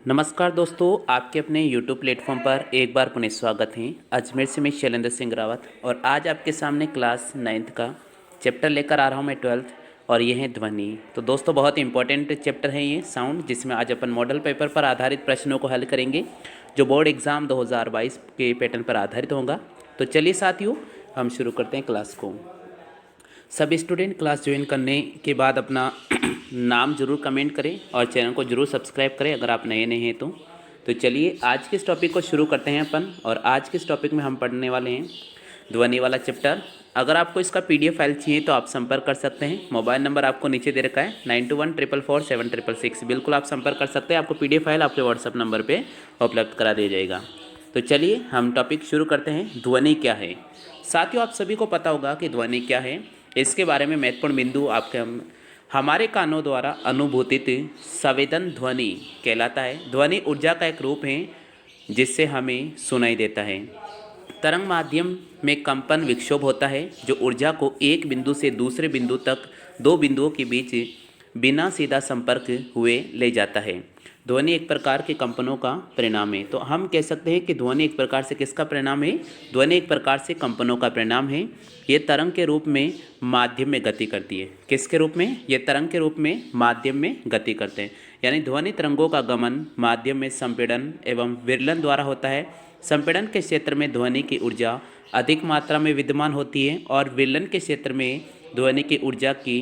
नमस्कार दोस्तों, आपके अपने YouTube प्लेटफॉर्म पर एक बार पुनः स्वागत है। अजमेर से मैं शैलेंद्र सिंह रावत और आज आपके सामने क्लास 9th का चैप्टर लेकर आ रहा हूँ मैं 12th और ये है ध्वनि। तो दोस्तों बहुत इंपॉर्टेंट चैप्टर है ये साउंड, जिसमें आज अपन मॉडल पेपर पर आधारित प्रश्नों को हल करेंगे जो बोर्ड एग्ज़ाम 2022 के पैटर्न पर आधारित होगा। तो चलिए साथियों, हम शुरू करते हैं क्लास को। सभी स्टूडेंट क्लास ज्वाइन करने के बाद अपना नाम ज़रूर कमेंट करें और चैनल को ज़रूर सब्सक्राइब करें अगर आप नए हैं तो चलिए आज के इस टॉपिक को शुरू करते हैं अपन। और आज के इस टॉपिक में हम पढ़ने वाले हैं ध्वनि वाला चैप्टर। अगर आपको इसका PDF फाइल चाहिए तो आप संपर्क कर सकते हैं। मोबाइल नंबर आपको नीचे दे रखा है 9214447666। बिल्कुल आप संपर्क कर सकते हैं, आपको PDF फाइल आपके व्हाट्सअप नंबर पर उपलब्ध करा दिया जाएगा। तो चलिए हम टॉपिक शुरू करते हैं। ध्वनि क्या है? साथियों, आप सभी को पता होगा कि ध्वनि क्या है। इसके बारे में महत्वपूर्ण बिंदु हमारे कानों द्वारा अनुभूतित संवेदन ध्वनि कहलाता है। ध्वनि ऊर्जा का एक रूप है जिससे हमें सुनाई देता है। तरंग माध्यम में कंपन विक्षोभ होता है जो ऊर्जा को एक बिंदु से दूसरे बिंदु तक दो बिंदुओं के बीच बिना सीधा संपर्क हुए ले जाता है। ध्वनि एक प्रकार के कंपनों का परिणाम है। तो हम कह सकते हैं कि ध्वनि एक प्रकार से किसका परिणाम है? ध्वनि एक प्रकार से कंपनों का परिणाम है। ये तरंग के रूप में माध्यम में गति करती है। किसके रूप में? ये तरंग के रूप में माध्यम में गति करते हैं। यानी ध्वनि तरंगों का गमन माध्यम में संपीड़न एवं विरलन द्वारा होता है। संपीड़न के क्षेत्र में ध्वनि की ऊर्जा अधिक मात्रा में विद्यमान होती है और विरलन के क्षेत्र में ध्वनि की ऊर्जा की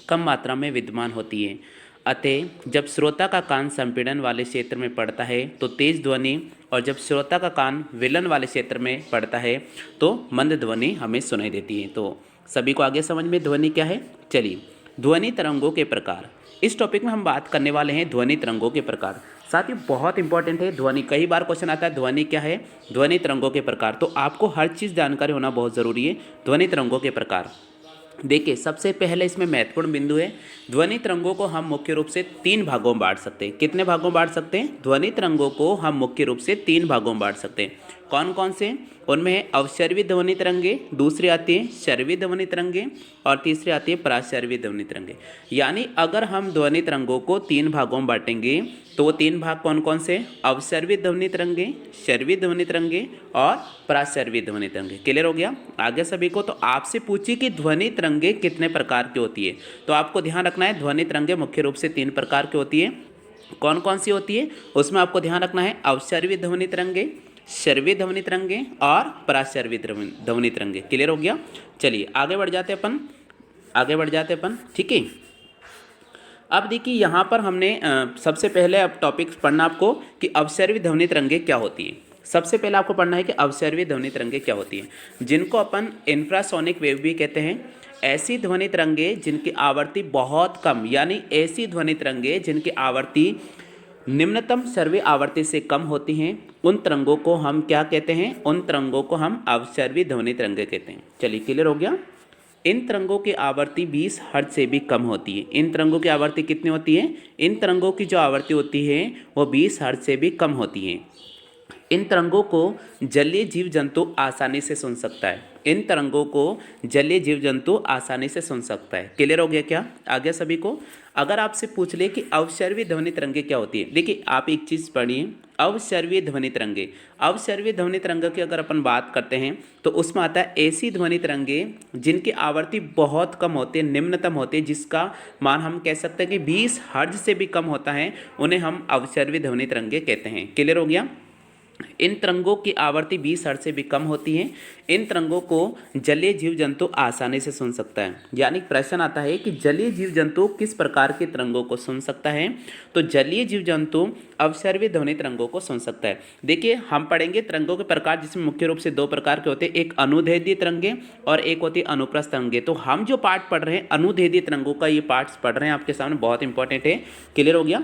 कम मात्रा में विद्यमान होती है। अतः जब श्रोता का कान संपीड़न वाले क्षेत्र में पड़ता है तो तेज ध्वनि, और जब श्रोता का कान विलन वाले क्षेत्र में पड़ता है तो मंद ध्वनि हमें सुनाई देती है। तो सभी को आगे समझ में ध्वनि क्या है। चलिए, ध्वनि तरंगों के प्रकार, इस टॉपिक में हम बात करने वाले हैं ध्वनि तरंगों के प्रकार। साथ ही बहुत इंपॉर्टेंट है ध्वनि, कई बार क्वेश्चन आता है ध्वनि क्या है, ध्वनि तरंगों के प्रकार। तो आपको हर चीज़ जानकारी होना बहुत ज़रूरी है। ध्वनि तरंगों के प्रकार देखिए, सबसे पहले इसमें महत्वपूर्ण बिंदु है, ध्वनि तरंगों को हम मुख्य रूप से 3 भागों में बांट सकते हैं। कितने भागों में बांट सकते हैं? ध्वनि तरंगों को हम मुख्य रूप से 3 भागों में बांट सकते हैं। कौन कौन से? उनमें है अवशर्वी ध्वनि तरंगे, दूसरी आती है शर्वी ध्वनि तरंगे और तीसरी आती है पराशर्वी ध्वनि तरंगे। यानी अगर हम ध्वनि तरंगों को 3 भागों में बांटेंगे तो वो 3 भाग कौन कौन से? अवशर्वी ध्वनि तरंगे, शर्वी ध्वनि तरंगे और पराशर्वी ध्वनि तरंगे। क्लियर हो गया आगे सभी को? तो आपसे पूछिए कि ध्वनि तरंगे कितने प्रकार की होती है, तो आपको ध्यान रखना है ध्वनि तरंगे मुख्य रूप से 3 प्रकार की होती है। कौन कौन सी होती है उसमें आपको ध्यान रखना है? अवशर्वी ध्वनि तरंगे, शर्वी ध्वनि तरंगे और पराशर्वी ध्वनि तरंगे। क्लियर हो गया? चलिए आगे बढ़ जाते अपन, ठीक है। अब देखिए यहाँ पर हमने सबसे पहले अब टॉपिक पढ़ना आपको कि अवशर्वी ध्वनि तरंगे क्या होती है। सबसे पहले आपको पढ़ना है कि अवशर्वी ध्वनि तरंगे क्या होती है, जिनको अपन इंफ्रासोनिक वेव भी कहते हैं। ऐसी ध्वनि तरंगे जिनकी आवृत्ति बहुत कम, यानी ऐसी ध्वनि तरंगे जिनकी आवृत्ति निम्नतम सर्वी आवृत्ति से कम होती हैं, उन तरंगों को हम क्या कहते हैं? उन तरंगों को हम अवशर्वी ध्वनि तरंगे कहते हैं। चलिए क्लियर हो गया? इन तरंगों की आवृत्ति 20 हर्ट्ज से भी कम होती है। इन तरंगों की आवृत्ति कितनी होती है? इन तरंगों की जो आवृत्ति होती है वो 20 हर्ट्ज से भी कम होती है। इन तरंगों को जलीय जीव जंतु आसानी से सुन सकता है। इन तरंगों को जलीय जीव जंतु आसानी से सुन सकता है। क्लियर हो गया क्या आगे सभी को? अगर आपसे पूछ ले कि अवशर्वी ध्वनि तरंगे क्या होती है, देखिए आप एक चीज़ पढ़िए, अवशर्वी ध्वनि तरंगे। अवशर्वी ध्वनि तरंगे की अगर अपन बात करते हैं तो उसमें आता है ऐसी ध्वनि तरंगे जिनकी आवृत्ति बहुत कम होती है, निम्नतम होती है, जिसका मान हम कह सकते हैं कि 20 हर्ट्ज से भी कम होता है, उन्हें हम अवशर्वी ध्वनि तरंगे कहते हैं। क्लियर हो गया? इन तरंगों की आवृत्ति 20 हर्ट्ज से भी कम होती है। इन तरंगों को जलीय जीव जंतु आसानी से सुन सकता है। यानी प्रश्न आता है कि जलीय जीव जंतु किस प्रकार की तरंगों को सुन सकता है, तो जलीय जीव जंतु अवशर्वी ध्वनि तरंगों को सुन सकता है। देखिए हम पढ़ेंगे तरंगों के प्रकार, जिसमें मुख्य रूप से 2 प्रकार के होते हैं, एक अनुदैर्ध्य तरंगे और एक होती है अनुप्रस्थ तरंगे। तो हम जो पार्ट पढ़ रहे हैं अनुदैर्ध्य तरंगों का, ये पार्ट्स पढ़ रहे हैं आपके सामने, बहुत इंपॉर्टेंट है। क्लियर हो गया?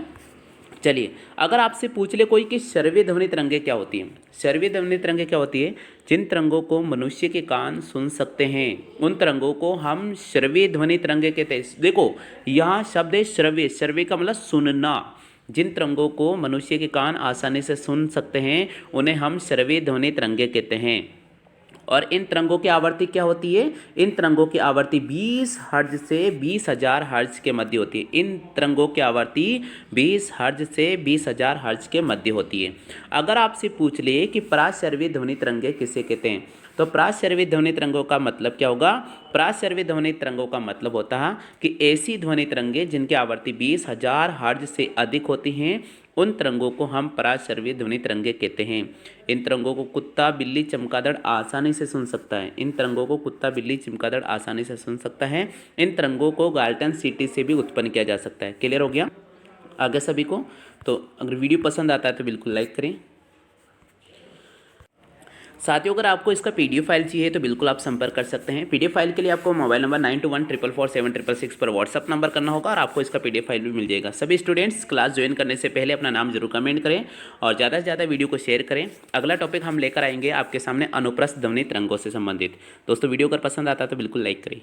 चलिए अगर आपसे पूछ ले कोई कि शर्वी ध्वनि तरंगे क्या होती है, शर्वी ध्वनि तरंगे क्या होती है? जिन तरंगों को मनुष्य के कान सुन सकते हैं उन तरंगों को हम श्रव्य ध्वनि तरंगे कहते हैं। देखो यहाँ शब्द है श्रव्य, श्रव्य का मतलब सुनना। जिन तरंगों को मनुष्य के कान आसानी से सुन सकते हैं उन्हें हम श्रव्य ध्वनि तरंगे कहते हैं। और इन तरंगों की आवृत्ति क्या होती है? इन तरंगों की आवृत्ति 20 हर्ट्ज से 20,000 हर्ट्ज के मध्य होती है। इन तरंगों की आवृत्ति 20 हर्ट्ज से 20,000 हर्ट्ज के मध्य होती है। अगर आपसे पूछ ले कि पराश्रव्य ध्वनि तरंगे किसे कहते हैं, तो पराश्रव्य ध्वनि तरंगों का मतलब क्या होगा? पराश्रव्य ध्वनि तरंगों का मतलब होता है कि ऐसी ध्वनि तरंगे जिनकी आवृत्ति 20,000 हर्ट्ज से अधिक होती हैं, उन तरंगों को हम पराश्रव्य ध्वनि तरंगे कहते हैं। इन तरंगों को कुत्ता, बिल्ली, चमगादड़ आसानी से सुन सकता है। इन तरंगों को कुत्ता, बिल्ली, चमगादड़ आसानी से सुन सकता है। इन तरंगों को गाल्टन सिटी से भी उत्पन्न किया जा सकता है। क्लियर हो गया आगे सभी को? तो अगर वीडियो पसंद आता है तो बिल्कुल लाइक करें। साथियों, अगर आपको इसका पीडीएफ फाइल चाहिए तो बिल्कुल आप संपर्क कर सकते हैं। पीडीएफ फाइल के लिए आपको मोबाइल नंबर 9214447666 पर व्हाट्सअप नंबर करना होगा और आपको इसका पीडीएफ फाइल भी मिल जाएगा। सभी स्टूडेंट्स क्लास ज्वाइन करने से पहले अपना नाम जरूर कमेंट करें और ज़्यादा से ज़्यादा वीडियो को शेयर करें। अगला टॉपिक हम लेकर आएंगे आपके सामने अनुप्रस्थ ध्वनि तरंगों से संबंधित। दोस्तों, वीडियो अगर पसंद आता है तो बिल्कुल लाइक करें।